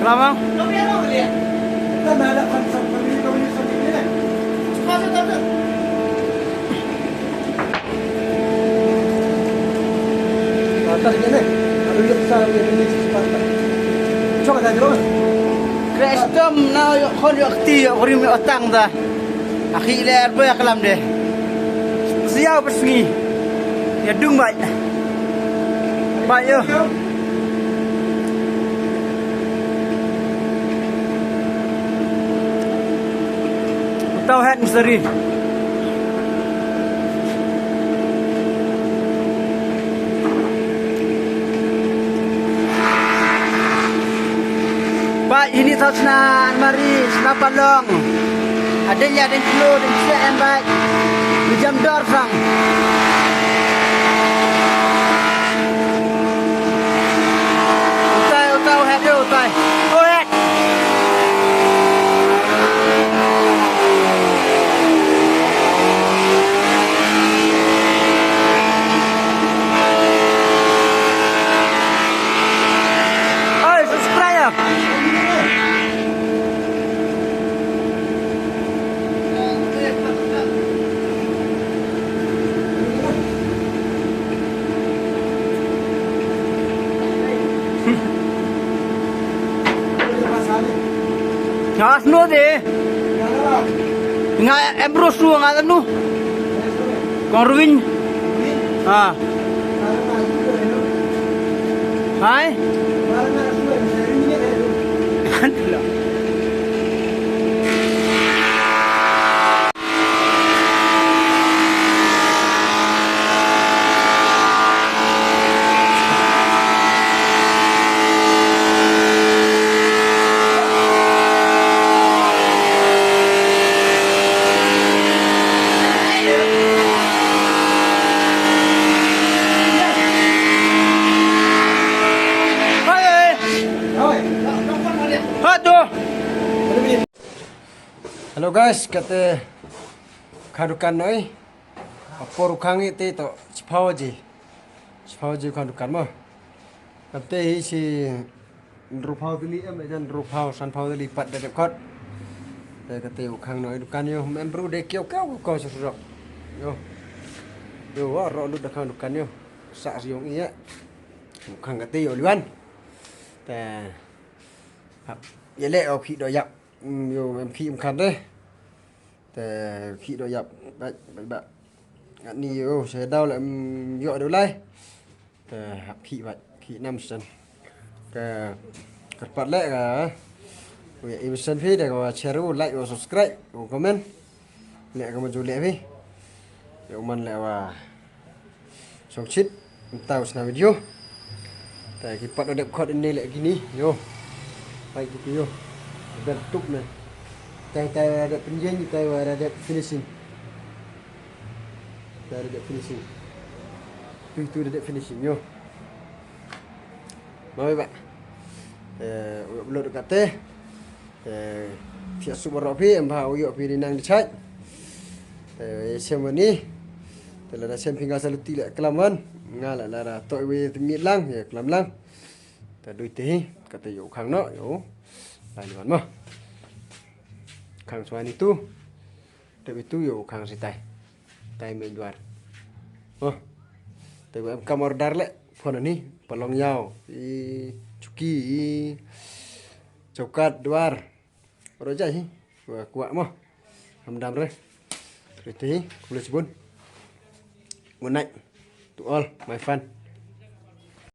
Kelamang? Kita nggak ada konsep pemilih sendiri. Masuk masuk. Atas gini, ada yang besar ini cepat. Coba aja dulu. Kristum na kon yakti orim otang dah. Akhi ler boy kelam deh. Siau pesngi. Ya dung baik. Baik yo. Tahu hat misteri. Pak ini tasna mari snapalong. Ada ya dan kilo dan sian baik. Jam dor sang. Utai hat yo utai. Oh hat. Ngas nu deh, nggak embrus nu nggak nu, korwin, ah, hai, Halo guys, kata kandukan noi. Apa rukang itu to cipawaji kandukan mah. Kata si rupau tuli em dan rupau sanpau tuli pat dari kot. Kata rukang noi dukan yo membru de kio kau surok. Yo ro lu dak kandukan yo. Sak siung iya. Rukang kata yo liwan. Ta ya le au khi do yap. Yo em khi em khăn đấy.แต่khi đó dập đấy bạn ngạn nhiều sẽ đau lại gọi đâu lấyแต่khi vậy khi năm sân cái cắt bát lẹ cả vậy em sân phía để có share like và subscribe và comment lẹ có một chú lẹ phía để mình lại và xong chít tao sẽ làm video tại khi bắt đầu đẹp khó đến đây lại gini yo vậy thì yo gần túc này tay ada penjen tay ada finishing tay ada finishing itu ada finishing yo mời bạn upload dekat teh siap super ropi em bawa yo pi dinang dichat xem ni telah dah xem hingga saluti lek kelaman ngala lara toy we ngit lang ya kelam lang ta dui teh kata yo khang no yo lai man mah khang soan itu tapi itu yo khang si tai main luar tapi em kamar darle phone ni palong yau i cuki i cokat luar oro jai kuat mah hamdam re itu boleh sebut good night to all my friend.